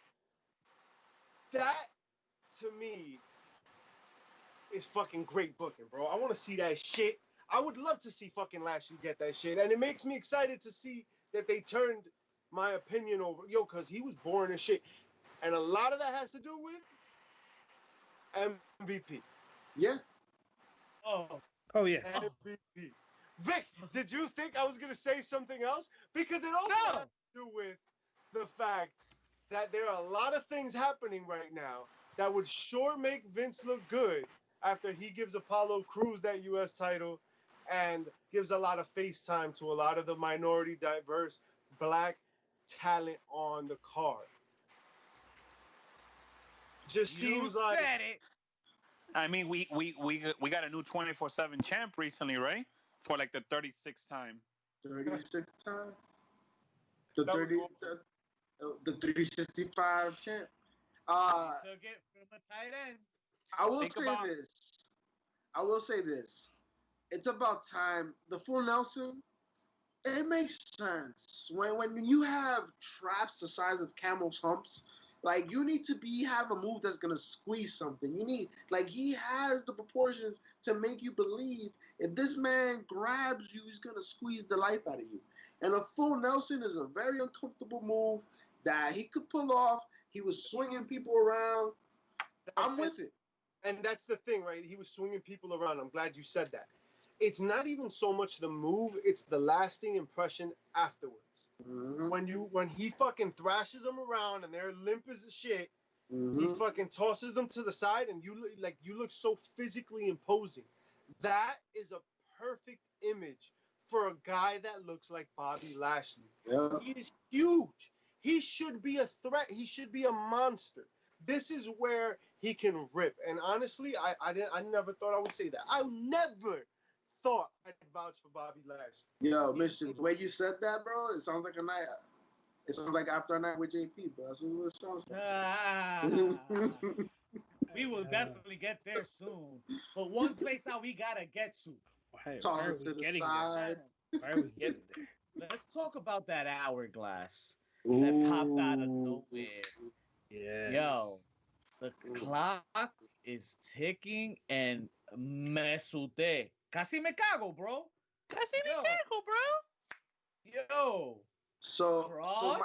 that, to me, is fucking great booking, bro. I want to see that shit. I would love to see fucking Lashley get that shit. And it makes me excited to see that they turned my opinion over. Because he was boring as shit. And a lot of that has to do with MVP. Yeah. Oh yeah. MVP. Vic, did you think I was going to say something else? Because it also has to do with the fact that there are a lot of things happening right now that would sure make Vince look good after he gives Apollo Crews that U.S. title and gives a lot of face time to a lot of the minority diverse black talent on the card. Just seems like said it. I mean, we got a new 24/7 champ recently, right? For like the 36th time. 36th time. The That was 30, awesome. the 365 champ. Took it from a tight end. I will say this. It's about time. The full Nelson, it makes sense. When you have traps the size of camel's humps, like you need to have a move that's gonna squeeze something. You need he has the proportions to make you believe if this man grabs you, he's gonna squeeze the life out of you. And a full Nelson is a very uncomfortable move that he could pull off. He was swinging people around. I'm with it. And that's the thing, right? He was swinging people around. I'm glad you said that. It's not even so much the move; it's the lasting impression afterwards. Mm-hmm. When he fucking thrashes them around and they're limp as shit, Mm-hmm. he fucking tosses them to the side, and you look so physically imposing. That is a perfect image for a guy that looks like Bobby Lashley. Yeah. He is huge. He should be a threat. He should be a monster. This is where he can rip. And honestly, I never thought I would say that. I never thought I'd vouch for Bobby Lashley. Yo, Mister, the way you said that, bro, it sounds like a night. It sounds like after a night with JP, bro. That's what it sounds like. We will definitely get there soon. But one place how we gotta get to. Why Toss are it to we the getting side. there? Why are we getting there? Let's talk about that hourglass that popped out of nowhere. Yes. Yo, the clock is ticking and me asusté. Casi me cago, bro. Casi me cago, bro. Yo, So, Kross?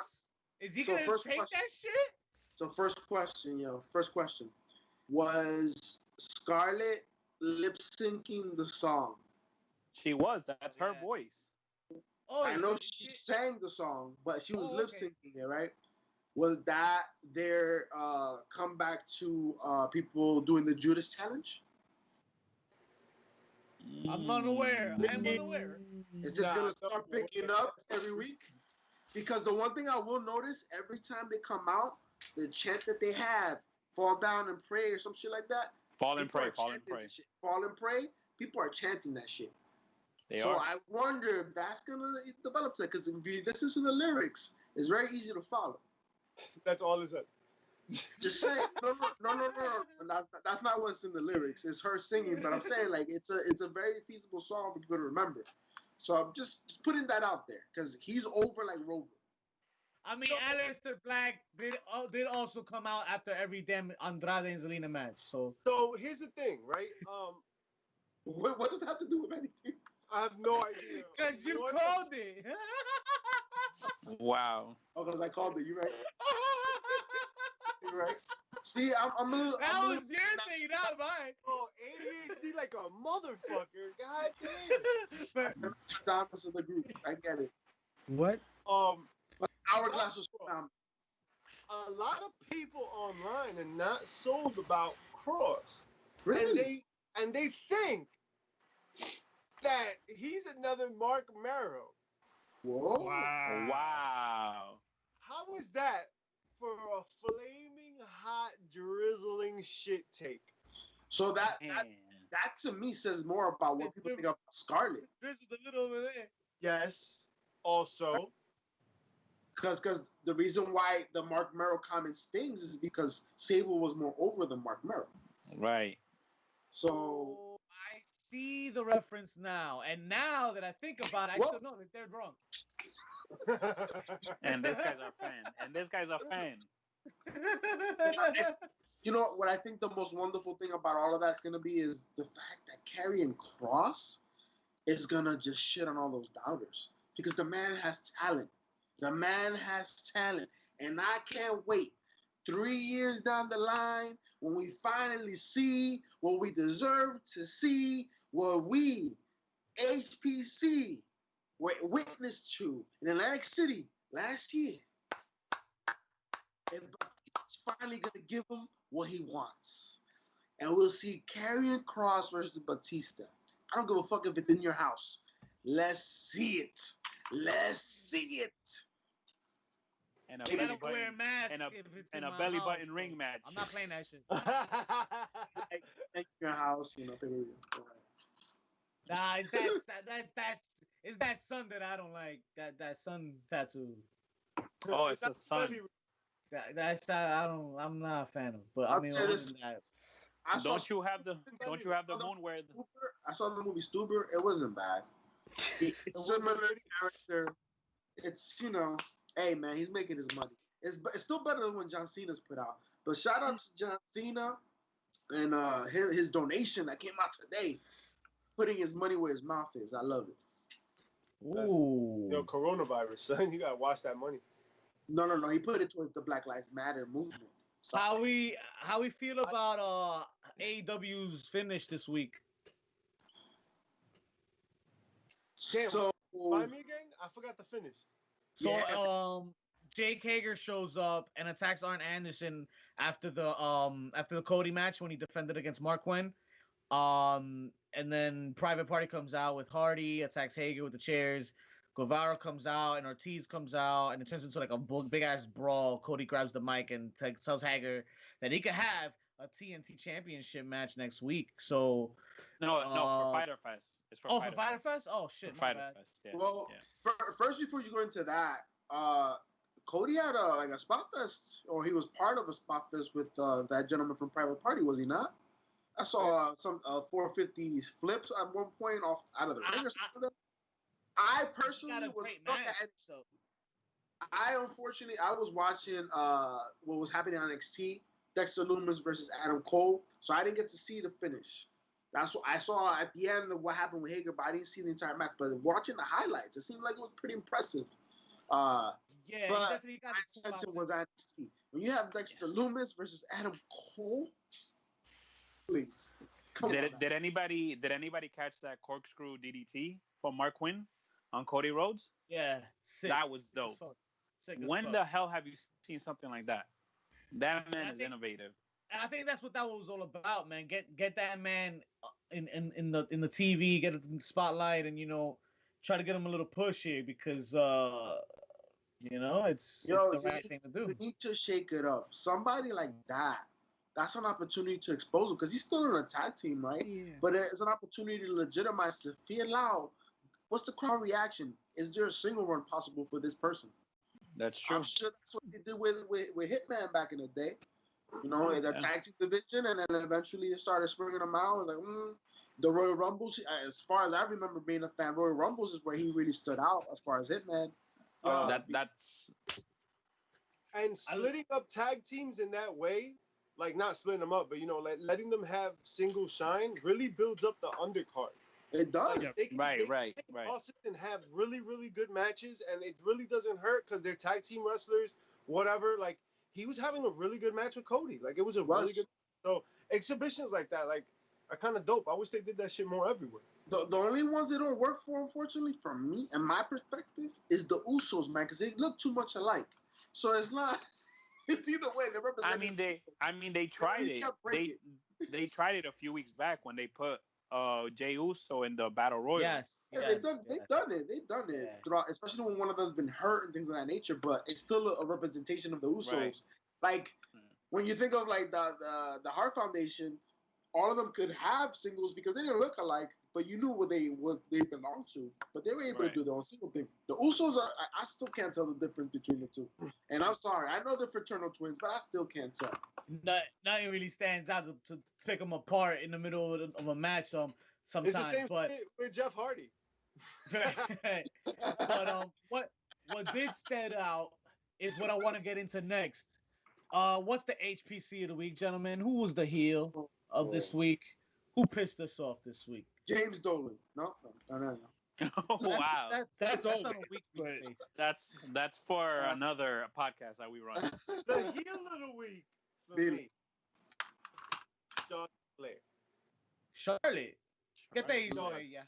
Is he so gonna first take question. that shit? So first question. Was Scarlett lip syncing the song? She was. That's her Yeah. voice. Oh, I know she she did- sang the song, but she was Oh, lip okay. syncing it, right? Was that their comeback to people doing the Judas challenge? I'm unaware. I am unaware. Is this Nah, gonna no, start no, picking no. up every week? Because the one thing I will notice every time they come out, the chant that they have, fall down and pray or some shit like that. Fall and people pray. are Fall and chanting pray. that shit. Fall and pray. People are chanting that shit. They so are. I wonder if that's gonna develop to, because if you listen to the lyrics, it's very easy to follow. That's all it says. Just saying, no. That's not what's in the lyrics. It's her singing, but I'm saying it's a very feasible song for people to remember. So I'm just putting that out there because he's over like Rover. I mean, Aleister Black did also come out after every damn Andrade and Zelina match. So here's the thing, right? What does that have to do with anything? I have no idea. because you What- called it. Wow. Oh, because I called it. You right? You right? See, I'm a little. That I'm a was little, your thing, not mine. Oh, ADHD like a motherfucker. God damn. But Nostradamus of the group. I get it. What? But Hourglass was phenomenal. A lot of people online are not sold about Kross. Really? And they think that he's another Mark Merrow. Whoa. Wow. How is that for a flaming hot drizzling shit take? So that Man. to me says more about what people think about Scarlett. this is a little over there. Yes. Also, Because the reason why the Mark Merrow comment stings is because Sable was more over than Mark Merrow. Right. So Oh, I see the reference now. And now that I think about it, I What? still know that they're drunk. And this guy's our fan. you know what I think the most wonderful thing about all of that's gonna be is the fact that Karrion Kross is gonna just shit on all those doubters because the man has talent. The man has talent, and I can't wait. 3 years down the line, when we finally see what we deserve to see, what we, HPC, were witness to in Atlantic City last year. And Batista's finally going to give him what he wants. And we'll see Karrion Kross versus Batista. I don't give a fuck if it's in your house. Let's see it. Let's see it. And a You belly gotta button, wear a mask and a, if it's and in a my belly house, button bro. ring match. I'm not playing that shit. In your house, pay-per-view. Nah, it's that sun that I don't like. That sun tattoo. Oh, it's a sun. I'm not a fan of. But I I'll mean, tell you other this. than that, Don't you have the moon where the... I saw the movie Stuber. It wasn't bad. It's similar character. It's hey man, he's making his money. It's still better than what John Cena's put out. But shout out to John Cena and his donation that came out today, putting his money where his mouth is. I love it. ooh, Yo, coronavirus, son. You gotta watch that money. No. He put it towards the Black Lives Matter movement. So, how we feel about AEW's finish this week? so Remind me again? I forgot the finish. So Yeah. Jake Hager shows up and attacks Arn Anderson after the Cody match when he defended against Mark Quinn. And then Private Party comes out with Hardy, attacks Hager with the chairs. Guevara comes out and Ortiz comes out, and it turns into like a big ass brawl. Cody grabs the mic and tells Hager that he could have a TNT Championship match next week. So No, for Fyter Fest. It's for for Fyter Fest? Oh shit, my bad. Fest. Yeah. well, yeah. first before you go into that, Cody had a spot fest, or he was part of a spot fest with that gentleman from Private Party, was he not? I saw some 450 flips at one point out of the ring or something. I personally was stuck at NXT. I was watching what was happening on NXT, Dexter Lumis versus Adam Cole, so I didn't get to see the finish. That's what I saw at the end of what happened with Hager, but I didn't see the entire match. But watching the highlights, it seemed like it was pretty impressive. Yeah, but he definitely got my attention was NXT. When you have Dexter Lumis versus Adam Cole, please. Did anybody catch that corkscrew DDT from Mark Quinn on Cody Rhodes? Yeah, sick. That was dope. When the hell have you seen something like that? That man is innovative. And I think that's what that was all about, man. Get that man in the TV, get it in the spotlight, and try to get him a little push here because it's the right thing to do. You need to shake it up. Somebody like that. That's an opportunity to expose him because he's still in a tag team, right? Yeah. But it's an opportunity to legitimize. If he allowed, what's the crowd reaction? Is there a single run possible for this person? That's true. I'm sure that's what they did with Hitman back in the day. The tag team division, and then eventually they started springing them out. Like the Royal Rumbles, as far as I remember being a fan, Royal Rumbles is where he really stood out as far as Hitman. That's and splitting up tag teams in that way. Like not splitting them up, but like letting them have single shine really builds up the undercard. It does. Like, they can right. bosses and have really, really good matches, and it really doesn't hurt because they're tag team wrestlers, whatever. Like he was having a really good match with Cody. Like it was a really good. So exhibitions like that, like, are kind of dope. I wish they did that shit more everywhere. The only ones that don't work for, unfortunately, from me and my perspective, is the Usos, man, because they look too much alike. So it's not. It's either way. They represent. They tried it. They tried it a few weeks back when they put Jey Uso in the Battle Royal. Yes. They've done it. They've done it throughout, especially when one of them's been hurt and things of that nature. But it's still a representation of the Usos. Right. Like when you think of like the Hart Foundation, all of them could have singles because they didn't look alike, but you knew what they belonged to. But they were able to do their own single thing. The Usos I still can't tell the difference between the two. And I'm sorry, I know they're fraternal twins, but I still can't tell. Nothing really stands out to pick them apart in the middle of a match. Sometimes, it's the same thing with Jeff Hardy. But what did stand out is what I want to get into next. What's the HPC of the week, gentlemen? Who was the heel of this week? Who pissed us off this week? James Dolan. No. Oh, wow. That's all. on a week basis. That's for another podcast that we run. The heel of the week for me. Charlotte. Get the historia.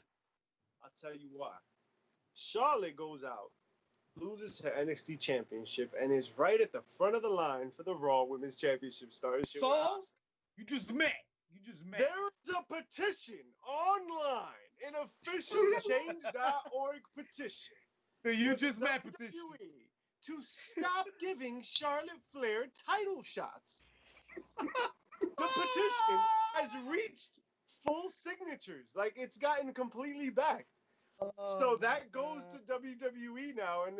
I'll tell you why. Charlotte goes out, loses her NXT Championship, and is right at the front of the line for the Raw Women's Championship starting. So, you just met. There is a petition online an official Change.org petition. The You for Just the Met petition. WWE to stop giving Charlotte Flair title shots. The petition has reached full signatures. Like, it's gotten completely backed. So that goes to WWE now, and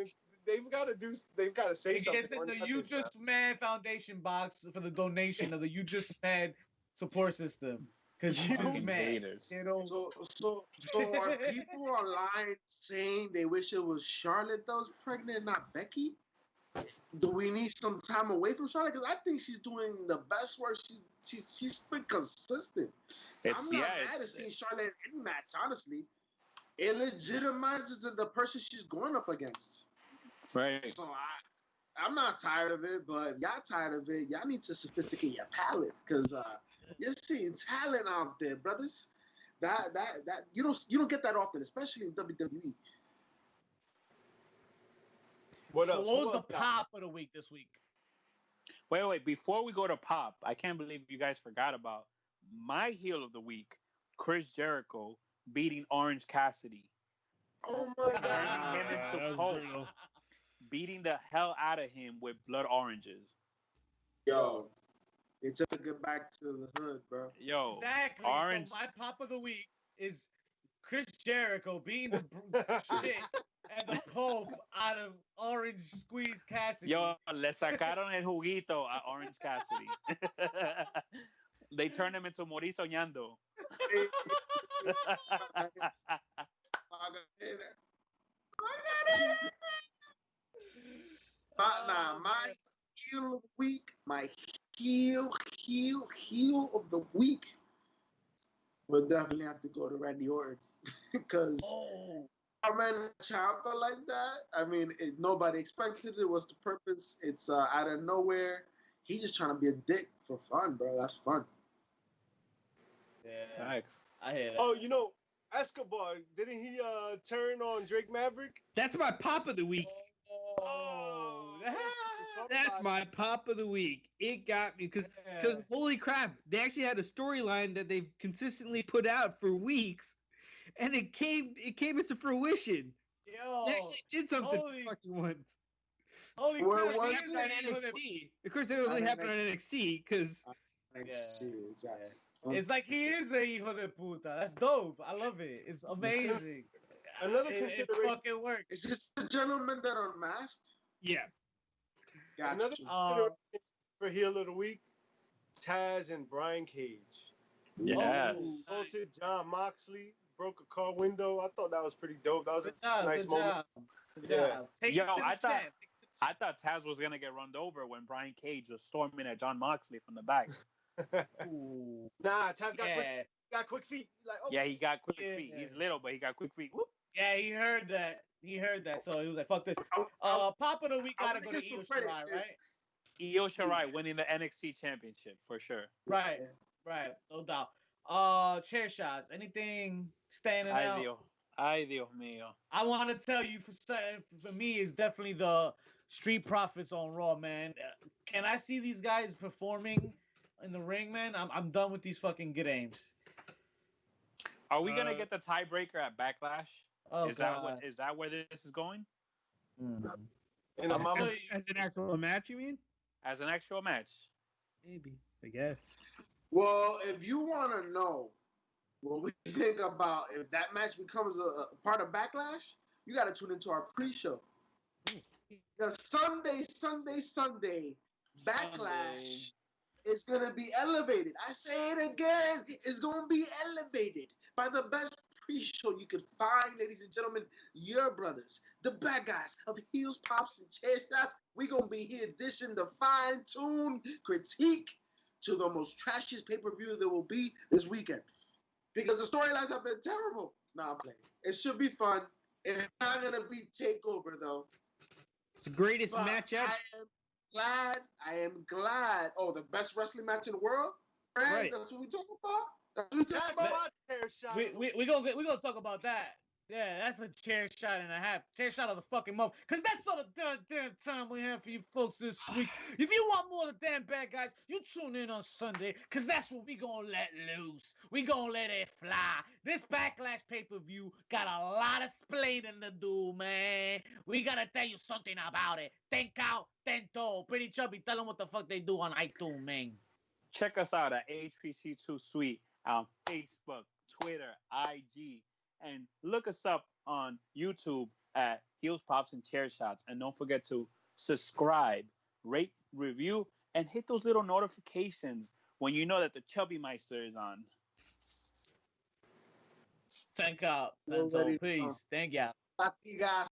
they've got to say It something. gets in the You Just Mad Foundation box for the donation of the You Just Mad support system. Because you just mad. You know? So are people online saying they wish it was Charlotte that was pregnant, not Becky? Do we need some time away from Charlotte? Because I think she's doing the best work. She's been consistent. I'm not mad at seeing Charlotte in any match, honestly. It legitimizes the person she's going up against. Right. So I'm not tired of it, but y'all tired of it. Y'all need to sophisticate your palate, because you're seeing talent out there, brothers. That you don't get that often, especially in WWE. What else? What was the pop of the week this week? Wait. Before we go to pop, I can't believe you guys forgot about my heel of the week, Chris Jericho beating Orange Cassidy. Oh my God. Turning him into Pope. Beating the hell out of him with blood oranges. Yo, they took it back to the hood, bro. Yo, Exactly. Orange. So my pop of the week is Chris Jericho beating the shit and the Pope out of Orange Squeeze Cassidy. Yo, le sacaron el juguito a Orange Cassidy. They turned him into Mori Soñando. My heel of the week, my heel of the week would definitely have to go to Randy Orton, because I ran Ciampa like that. I mean, nobody expected it. Was the purpose? It's out of nowhere. He's just trying to be a dick for fun, bro. That's fun. Yeah, Thanks. I hear that. Oh, you know, Escobar, didn't he turn on Drake Maverick? That's my pop of the week. That's my pop of the week. It got me because holy crap, they actually had a storyline that they've consistently put out for weeks, and it came into fruition. Yo, They actually did something fucking once. Holy Where crap! was he is on a- NXT. Of course, it only happened on NXT because Exactly. It's like he is a hijo de puta. That's dope. I love it. It's amazing. Another It consideration. fucking works. Is this the gentleman that unmasked? yeah, Another Gotcha. consideration for heel of the week: Taz and Brian Cage. Yes. Assaulted John Moxley, broke a car window. I thought that was pretty dope. That was Good a job. nice Good moment. job. Good Yeah. job. Take Yo, it to the I thought- champ. I thought Taz was gonna get run over when Brian Cage was storming at John Moxley from the back. Ooh. Nah, Taz got Yeah. quick feet. Like, oh, Yeah, he got quick Yeah. feet. He's little, but he got quick feet. Whoop. Yeah, he heard that. So he was like, "Fuck this." Pop of the week gotta go to Io Shirai, right? Io Shirai winning the NXT Championship for sure. Right, no doubt. Chair shots. Anything standing out? Ay Dios mío. I want to tell you for me, it's definitely the Street Profits on Raw, man. Can I see these guys performing in the ring, man? I'm done with these fucking good aims. Are we gonna get the tiebreaker at Backlash? Oh, is God. that where this is going? and I'm as an actual match, you mean? As an actual match? Maybe, I guess. Well, if you want to know what we think about if that match becomes a part of Backlash, you got to tune into our pre-show. The Sunday, Backlash is going to be elevated. I say it again. It's going to be elevated by the best pre-show you could find, ladies and gentlemen. Your brothers, the bad guys of Heels, Pops, and Chair Shots. We're going to be here dishing the fine-tuned critique to the most trashiest pay-per-view there will be this weekend. Because the storylines have been terrible. Nah, I'm playing. It should be fun. It's not going to be TakeOver, though. It's the greatest But matchup. I am glad. Oh, the best wrestling match in the world? Right. That's what we talking about? That's what we talking That's about? my chair shot. We gonna talk about that. Yeah, that's a chair shot and a half. Chair shot of the fucking month. Because that's all the damn time we have for you folks this week. If you want more of the damn bad guys, you tune in on Sunday. Because that's what we going to let loose. We going to let it fly. This Backlash pay-per-view got a lot of splaining to do, man. We got to tell you something about it. Ten out, 10 toe. Pretty Chubby, tell them what the fuck they do on iTunes, man. Check us out at HPC2 Suite on Facebook, Twitter, IG, and look us up on YouTube at Heels, Pops, and Chair Shots. And don't forget to subscribe, rate, review, and hit those little notifications when you know that the Chubby Meister is on. Thank out, 10 toe. Peace. Thank y'all. Atigas.